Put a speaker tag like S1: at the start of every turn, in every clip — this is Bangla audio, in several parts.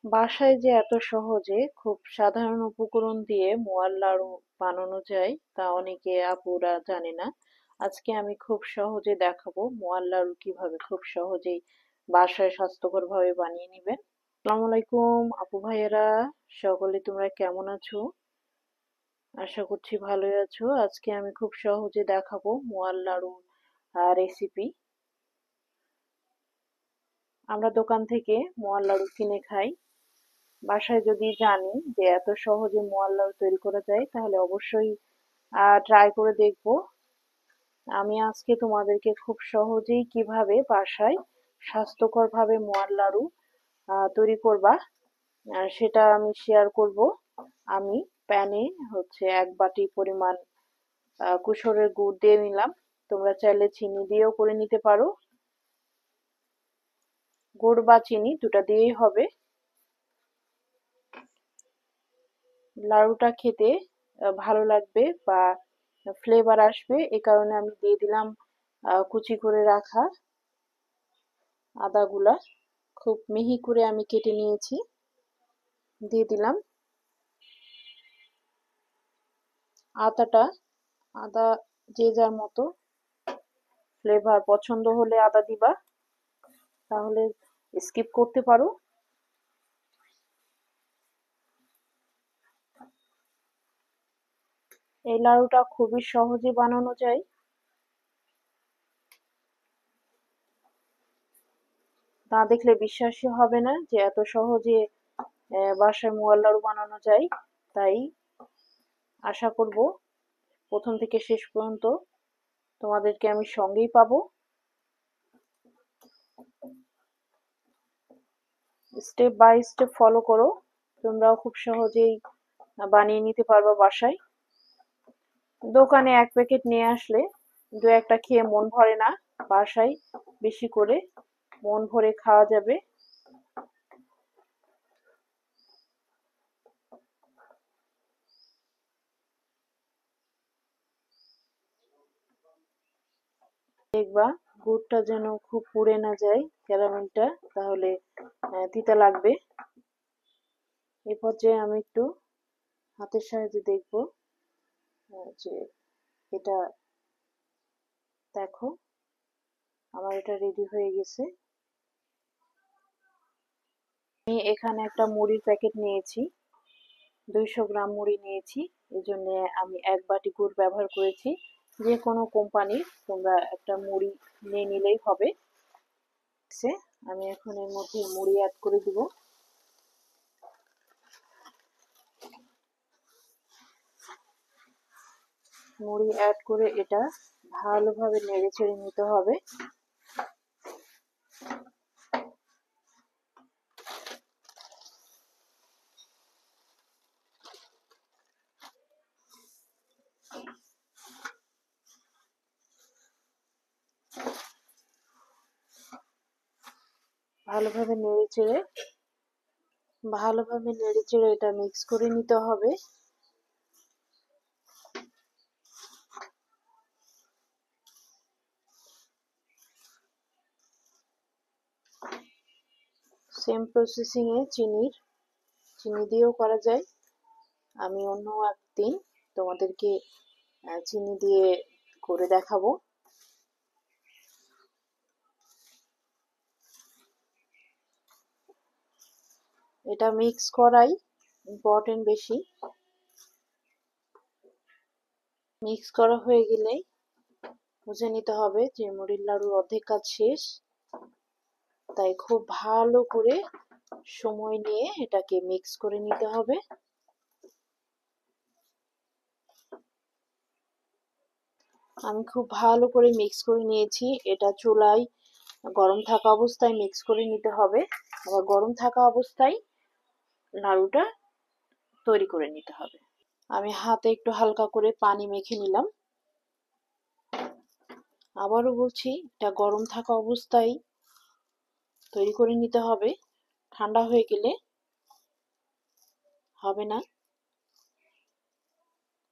S1: বাসায় যে এত সহজে খুব সাধারণ উপকরণ দিয়ে মোয়ার লাড়ু বানানো যায় তা অনেকে আপুরা জানে না। আজকে আমি খুব সহজে দেখাবো মোয়ার লাড়ু কিভাবে খুব সহজেই বাসায় স্বাস্থ্যকর ভাবে বানিয়ে নিবেন। আসসালামু আলাইকুম আপু ভাইয়েরা, সকলে তোমরা কেমন আছো? আশা করছি ভালোই আছো। আজকে আমি খুব সহজে দেখাবো মোয়ার লাড়ু রেসিপি। আমরা দোকান থেকে মোয়ার লাড়ু কিনে খাই, বাসায় যদি জানি যে এত সহজে মোয়ার লাড়ু তৈরি করা যায় তাহলে অবশ্যই ট্রাই করে দেখবো। আমি আজকে তোমাদেরকে খুব সহজেই কিভাবে বাসায় স্বাস্থ্যকর ভাবে মোয়ার লাড়ু তৈরি করবা সেটা আমি শেয়ার করব। আমি প্যানে হচ্ছে 1 বাটি পরিমাণ কুসুরের গুড় দিয়ে নিলাম। তোমরা চাইলে চিনি দিয়েও করে নিতে পারো, গুড় বা চিনি দুটা দিয়েই হবে। লাড়ুটা খেতে ভালো লাগবে বা ফ্লেভার আসবে, এ কারণে আমি দিয়ে দিলাম কুচি করে রাখা আদাগুলা, খুব মিহি করে আমি কেটে নিয়েছি, দিয়ে দিলাম। আদাটা, আদা যে যার মতো ফ্লেভার পছন্দ হলে আদা দিবা, তাহলে স্কিপ করতে পারো। এই লাড়ুটা খুবই সহজে বানানো যায়। না দেখলে বিশ্বাসই হবে না যে এত সহজে বাসায় মোয়ার লাড়ু বানানো যায়। তাই আশা করব প্রথম থেকে শেষ পর্যন্ত তোমাদেরকে আমি সঙ্গেই পাবো। স্টেপ বাই স্টেপ ফলো করো, তোমরাও খুব সহজেই বানিয়ে নিতে পারবা বাসায়। দোকানে 1 প্যাকেট নিয়ে আসলে দু একটা খেয়ে মন ভরে না, বাসায় বেশি করে মন ভরে খাওয়া যাবে। দেখবা গুড়টা যেন খুব পুড়ে না যায়, ক্যারামেলটা, তাহলে তিতা লাগবে। এই পর্যায়ে আমি একটু হাতের সাহায্যে দেখবো যে এটা, দেখো আমার এটা রেডি হয়ে গেছে। আমি এখানে একটা মুড়ির প্যাকেট নিয়েছি, 200 গ্রাম মুড়ি নিয়েছি, এই জন্য আমি 1 বাটি গুড় ব্যবহার করেছি। যে কোনো কোম্পানির তোমরা একটা মুড়ি নিয়ে নিলেই হবে। আমি এখন এর মধ্যে মুড়ি অ্যাড করে দিব। মুড়ি অ্যাড করে এটা ভালোভাবে নেড়ে চেড়ে নিতে হবে। ভালোভাবে নেড়ে চেড়ে এটা মিক্স করে নিতে হবে। সেম প্রসেসিং এ চিনি দিয়েও করা যায়। আমি অন্য একদিন তোমাদেরকে চিনি দিয়ে করে দেখাবো। এটা মিক্স করাই ইম্পর্টেন্ট বেশি। মিক্স করা হয়ে গেলেই বুঝে নিতে হবে যে মুড়ির লাড়ুর অর্ধেক কাজ শেষ। তাই খুব ভালো করে সময় নিয়ে এটাকে মিক্স করে নিতে হবে। আমি খুব ভালো করে মিক্স করে নিয়েছি। এটা চুলায় গরম থাকা অবস্থায় মিক্স করে নিতে হবে, আবার গরম থাকা অবস্থায় নাড়ুটা তৈরি করে নিতে হবে। আমি হাতে একটু হালকা করে পানি মেখে নিলাম। আবারও বলছি, এটা গরম থাকা অবস্থায় তৈরি করে নিতে হবে, ঠান্ডা হয়ে গেলে হবে না।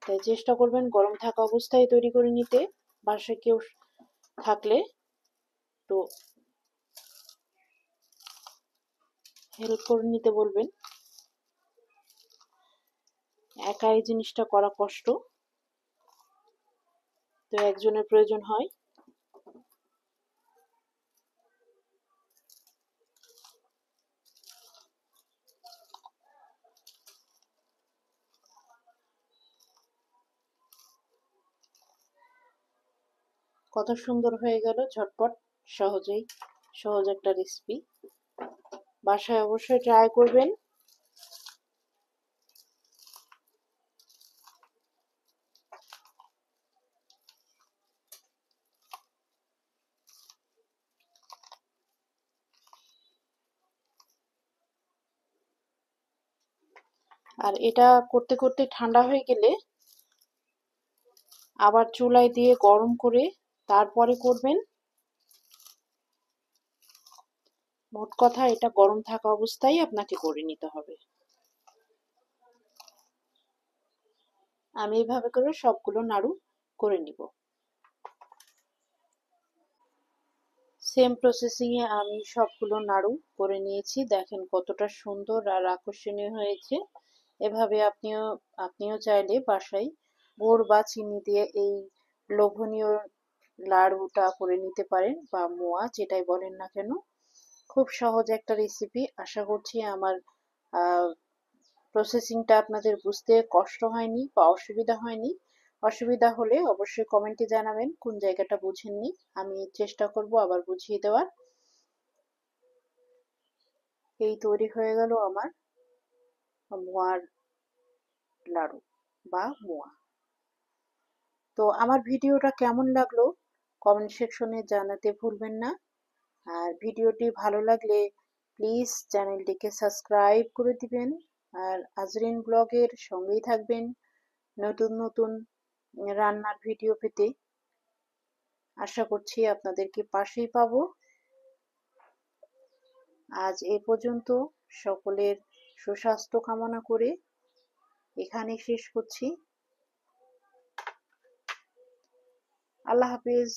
S1: তাই চেষ্টা করবেন গরম থাকা অবস্থায় তৈরি করে নিতে। বাসায় কেউ থাকলে তো হেল্প করে নিতে বলবেন। একা এই জিনিসটা করা কষ্ট, তো একজনের প্রয়োজন হয়। কত সুন্দর হয়ে গেল, ঝটপট, সহজ একটা রেসিপি। বাসায় অবশ্যই ট্রাই করবেন। আর এটা করতে করতে ঠান্ডা হয়ে গেলে আবার চুলায় দিয়ে গরম করে তারপরে করবেন। মোট কথা এটা গরম থাকা অবস্থায় আপনাকে করে নিতে হবে। আমি এইভাবে করে সবগুলো নাড়ু করে নিব। সেম প্রসেসিংয়ে আমি সবগুলো নাড়ু করে নিয়েছি। দেখেন কতটা সুন্দর আর আকর্ষণীয় হয়েছে। এভাবে আপনিও চাইলে বাসায় গুড় বা চিনি দিয়ে এই লোভনীয় লাড়ুটা করে নিতে পারেন, বা মোয়া যেটাই বলেন না কেন। খুব সহজ একটা রেসিপি। আশা করছি আমার প্রসেসিংটা আপনাদের বুঝতে কষ্ট হয়নি বা অসুবিধা হয়নি। অসুবিধা হলে অবশ্যই কমেন্টে জানাবেন কোন জায়গাটা বুঝেননি, আমি চেষ্টা করব আবার বুঝিয়ে দেওয়ার। এই তৈরি হয়ে গেল আমার মোয়ার লাড়ু বা মোয়া। তো আমার ভিডিওটা কেমন লাগলো কমেন্ট সেকশনে জানাতে ভুলবেন না। আর ভিডিওটি ভালো লাগলে প্লিজ চ্যানেলটিকে সাবস্ক্রাইব করে দিবেন। আর আজরিন ব্লগের সঙ্গেই থাকবেন নতুন নতুন রান্নার ভিডিও পেতে। আশা করছি আপনাদেরকে পাশেই পাবো। আজ এ পর্যন্ত, সকলের সুস্বাস্থ্য কামনা করে এখানেই শেষ করছি। আল্লাহ হাফিজ।